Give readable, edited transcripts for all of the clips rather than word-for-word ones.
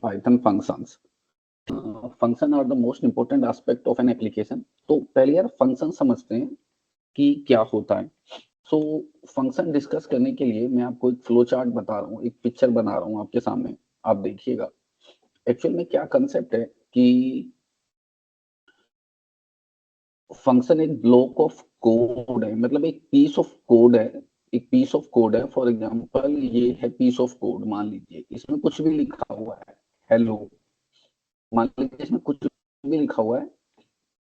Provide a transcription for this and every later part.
Python functions. Function are the most important aspect of an application. तो पहले यार function समझते हैं कि क्या होता है। सो फंक्शन डिस्कस करने के लिए मैं आपको एक फ्लो चार्ट बता रहा हूँ, एक पिक्चर बना रहा हूँ आपके सामने, आप देखिएगा। एक्चुअल में क्या कंसेप्ट है कि फंक्शन एक ब्लॉक ऑफ कोड है, मतलब एक पीस ऑफ कोड है। एक पीस ऑफ कोड है, फॉर एग्जांपल ये है पीस ऑफ कोड, मान लीजिए इसमें कुछ भी लिखा हुआ है, हेलो, मान लीजिए इसमें कुछ भी लिखा हुआ है,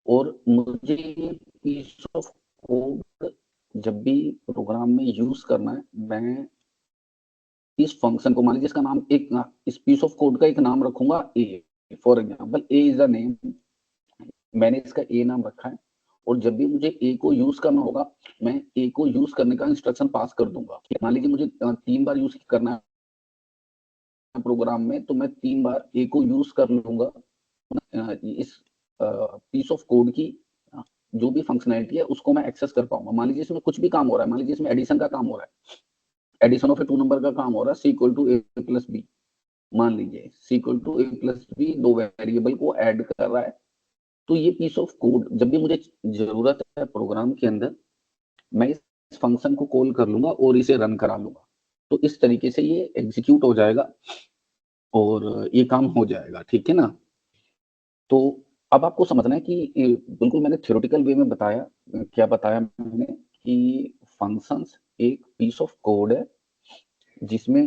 और मुझे ये पीस ऑफ कोड जब भी प्रोग्राम में यूज करना है, मैं इस फंक्शन को, मान लीजिए इसका नाम, एक इस पीस ऑफ कोड का एक नाम रखूंगा A, for example A is a name, मैंने इसका ए नाम रखा है। और जब भी मुझे ए को यूज करना होगा, मैं ए को यूज करने का इंस्ट्रक्शन पास कर दूंगा। मान लीजिए मुझे 3 बार यूज करना है प्रोग्राम में, तो मैं 3 बार ए को यूज कर लूंगा। इस पीस ऑफ कोड की जो भी फंक्शनैलिटी है उसको मैं एक्सेस कर पाऊंगा। मान लीजिए इसमें कुछ भी काम हो रहा है, मान लीजिए इसमें एडिशन का काम हो रहा है, एडिशन ऑफ ए 2 नंबर का काम हो रहा है, C equal to A plus B, मान लीजिए C equal to A plus B, 2 variable को ऐड कर रहा है। तो ये पीस ऑफ कोड जब भी मुझे जरूरत है प्रोग्राम के अंदर, मैं इस फंक्शन को कॉल कर लूंगा और इसे रन करा लूंगा। तो इस तरीके से ये एग्जीक्यूट हो जाएगा और ये काम हो जाएगा, ठीक है ना। तो अब आपको समझना है कि बिल्कुल मैंने थ्योरेटिकल वे में बताया, क्या बताया मैंने, कि फंक्शंस एक पीस ऑफ कोड है जिसमें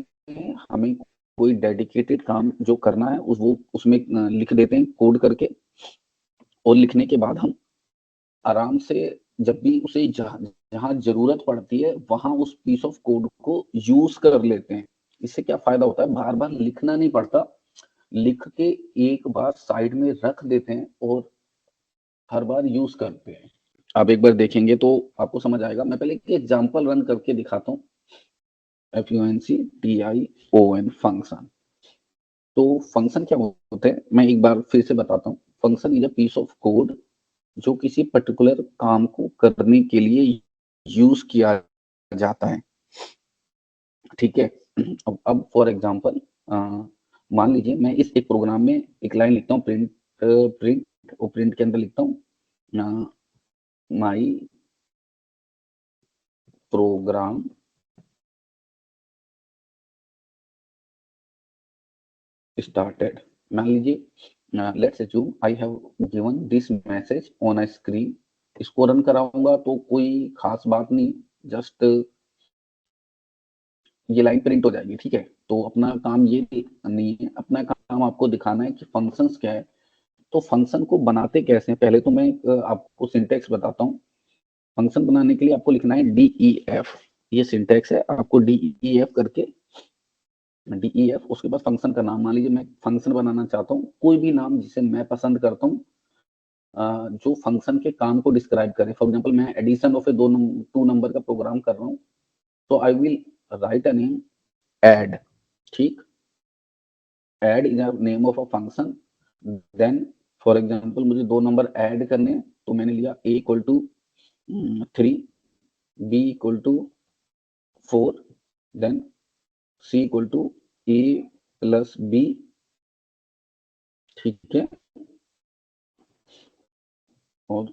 हमें कोई डेडिकेटेड काम जो करना है वो उसमें लिख देते हैं कोड करके, और लिखने के बाद हम आराम से जब भी उसे जहां जरूरत पड़ती है वहां उस पीस ऑफ कोड को यूज कर लेते हैं। इससे क्या फायदा होता है, बार बार लिखना नहीं पड़ता, लिख के एक बार साइड में रख देते हैं और हर बार यूज करते हैं। आप एक बार देखेंगे तो आपको समझ आएगा। मैं पहले एक एग्जांपल रन करके दिखाता हूँ। function function. तो फंक्शन क्या होते हैं, मैं एक बार फिर से बताता हूँ। Function is a piece of code जो किसी पर्टिकुलर काम को करने के लिए यूज किया जाता है, ठीक है। अब फॉर एग्जांपल मान लीजिए मैं इस एक प्रोग्राम में एक लाइन लिखता हूँ, प्रिंट प्रिंट, और प्रिंट के अंदर लिखता हूँ माई प्रोग्राम started। मान लीजिए let's assume I have given this message on a screen. इसको रन कराऊंगा तो कोई खास बात नहीं, जस्ट ये लाइन प्रिंट हो जाएगी, ठीक है। तो अपना काम ये नहीं है, अपना काम आपको दिखाना है कि फंक्शंस क्या है। तो फंक्शन को बनाते कैसे हैं, पहले तो मैं आपको सिंटेक्स बताता हूँ। फंक्शन बनाने के लिए आपको लिखना है DEF, ये सिंटेक्स है। आपको DEF करके, DEF, उसके बाद फंक्शन का नाम, मान लीजिए मैं फंक्शन बनाना चाहता हूँ, कोई भी नाम जिसे मैं पसंद करता हूँ जो फंक्शन के काम को डिस्क्राइब करे। फॉर एग्जांपल मैं एडिशन ऑफ ए 2 नंबर का प्रोग्राम कर रहा हूँ, तो I will write a name add, ठीक। Add is a name of a function. Then for example मुझे 2 नंबर ऐड करने हैं, तो मैंने लिया a equal to 3, b equal to 4, then c equal to a plus b, ठीक है। और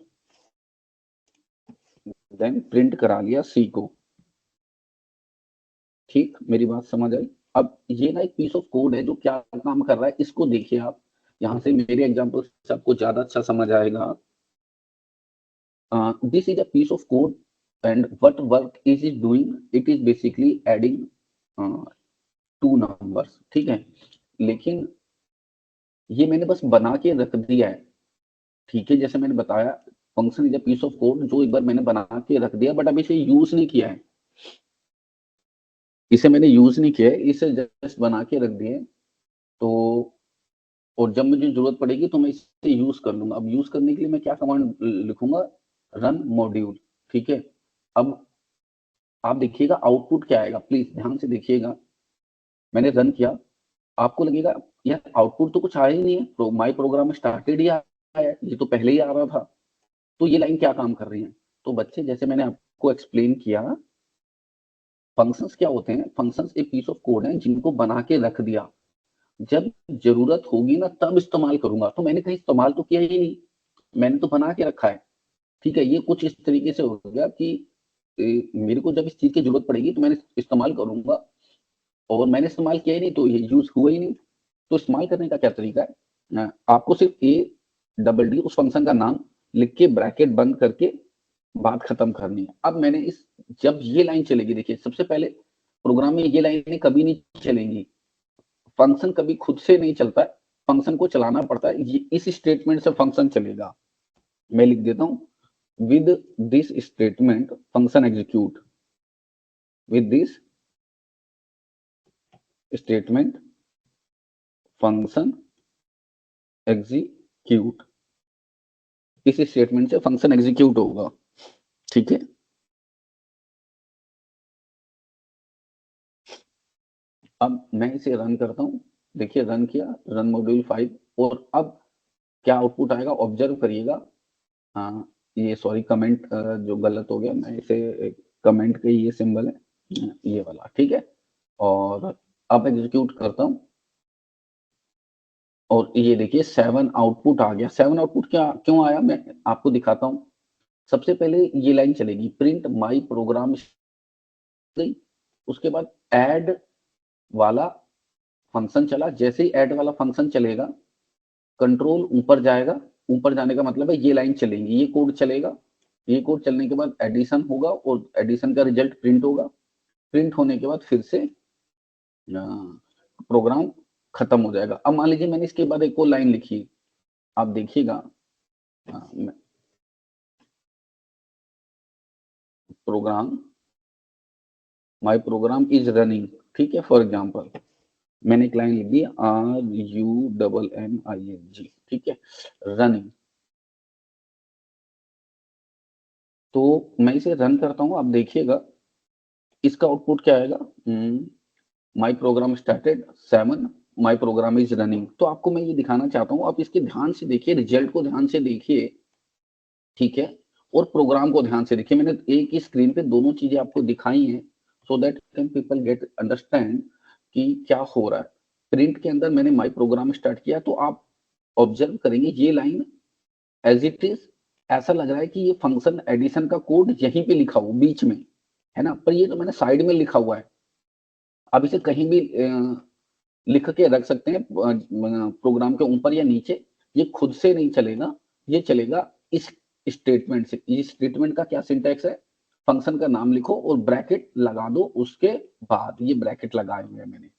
देन प्रिंट करा लिया c को, ठीक। मेरी बात समझ आई। अब ये ना एक पीस ऑफ कोड है जो क्या काम कर रहा है, इसको देखिए आप। यहाँ से मेरे एग्जांपल से आपको ज्यादा अच्छा समझ आएगा। This is a piece of code and what work is it doing, it is basically adding 2 numbers, ठीक है। लेकिन ये मैंने बस बना के रख दिया है, ठीक है। जैसे मैंने बताया, function is a piece of code जो एक बार मैंने बना के रख दिया, बट अब इसे यूज नहीं किया है, इसे मैंने यूज नहीं किया है, इसे जस्ट बना के रख दिए। तो और जब मुझे जरूरत पड़ेगी तो मैं इसे यूज कर लूंगा। अब यूज करने के लिए मैं क्या कमांड लिखूंगा, रन मॉड्यूल, ठीक है। अब आप देखिएगा आउटपुट क्या आएगा, प्लीज ध्यान से देखिएगा। मैंने रन किया, आपको लगेगा यार आउटपुट तो कुछ आया ही नहीं है, माई प्रोग्राम स्टार्टेड ही आया है, ये तो पहले ही आ रहा था। तो ये लाइन क्या काम कर रही है। तो बच्चे, जैसे मैंने आपको एक्सप्लेन किया, फंक्शंस क्या होते हैं, फंक्शंस एक पीस ऑफ कोड है जिनको बना के रख दिया। जब जरूरत होगी ना तब इस्तेमाल करूंगा। तो मैंने कहीं इस्तेमाल तो किया ही नहीं, मैंने तो बना के रखा है। ठीक है, ये कुछ इस तरीके से हो गया कि मेरे को जब इस चीज की जरूरत पड़ेगी तो मैंने इस्तेमाल करूंगा, और मैंने इस्तेमाल किया ही नहीं तो ये यूज हुआ ही नहीं। तो इस्तेमाल करने का क्या तरीका है, आपको सिर्फ ए डबल डी उस फंक्शन का नाम लिख के ब्रैकेट बंद करके बात खत्म करनी है। अब मैंने इस, जब ये लाइन चलेगी, देखिए सबसे पहले प्रोग्राम में ये लाइनें कभी नहीं चलेंगी, फंक्शन कभी खुद से नहीं चलता है, फंक्शन को चलाना पड़ता है। ये इस स्टेटमेंट से फंक्शन चलेगा। मैं लिख देता हूं, with this statement function execute, with this statement function execute, इस स्टेटमेंट से फंक्शन एग्जीक्यूट होगा। ठीक है, अब मैं इसे रन करता हूं। देखिए रन किया, रन मॉड्यूल 5, और अब क्या आउटपुट आएगा ऑब्जर्व करिएगा। हाँ, ये सॉरी कमेंट जो गलत हो गया, मैं इसे कमेंट का ये सिंबल है ये वाला, ठीक है। और अब एग्जीक्यूट करता हूं, और ये देखिए 7 आउटपुट आ गया। 7 आउटपुट क्या क्यों आया, मैं आपको दिखाता हूं। सबसे पहले ये लाइन चलेगी, प्रिंट माई प्रोग्राम गई, उसके बाद ऐड वाला फंक्शन चला। जैसे ही ऐड वाला फंक्शन चलेगा, कंट्रोल ऊपर जाएगा, ऊपर जाने का मतलब है ये लाइन चलेगी, ये कोड चलेगा। ये कोड चलने के बाद एडिशन होगा, और एडिशन का रिजल्ट प्रिंट होगा। प्रिंट होने के बाद फिर से प्रोग्राम खत्म हो जाएगा। अब मान लीजिए मैंने इसके बाद एक और लाइन लिखी, आप देखिएगा, program, my program is running, ठीक है। फॉर एग्जाम्पल मैंने एक लाइन लिख दी, RUNNING, ठीक है, रनिंग। तो मैं इसे रन करता हूं, आप देखिएगा इसका आउटपुट क्या आएगा, माई programme started 7, my program is running. तो आपको मैं ये दिखाना चाहता हूँ, आप इसके ध्यान से देखिए, रिजल्ट को ध्यान से देखिए, ठीक है, और प्रोग्राम को ध्यान से देखिए। मैंने एक ही स्क्रीन पे दोनों चीजें आपको दिखाई हैं, so that can people get understand कि क्या हो रहा है। प्रिंट के अंदर मैंने माई प्रोग्राम स्टार्ट किया, तो आप ऑब्जर्व करेंगे ये लाइन एज इट इज, ऐसा लग रहा है कि ये फंक्शन एडिशन का कोड यहीं पे लिखा हुआ बीच में है ना, पर ये तो मैंने साइड में लिखा हुआ है। आप इसे कहीं भी लिख के रख सकते हैं, प्रोग्राम के ऊपर या नीचे, ये खुद से नहीं चलेगा, ये चलेगा इस स्टेटमेंट से। इस स्टेटमेंट का क्या सिंटैक्स है, फंक्शन का नाम लिखो और ब्रैकेट लगा दो, उसके बाद ये ब्रैकेट लगाए हुए हैं मैंने।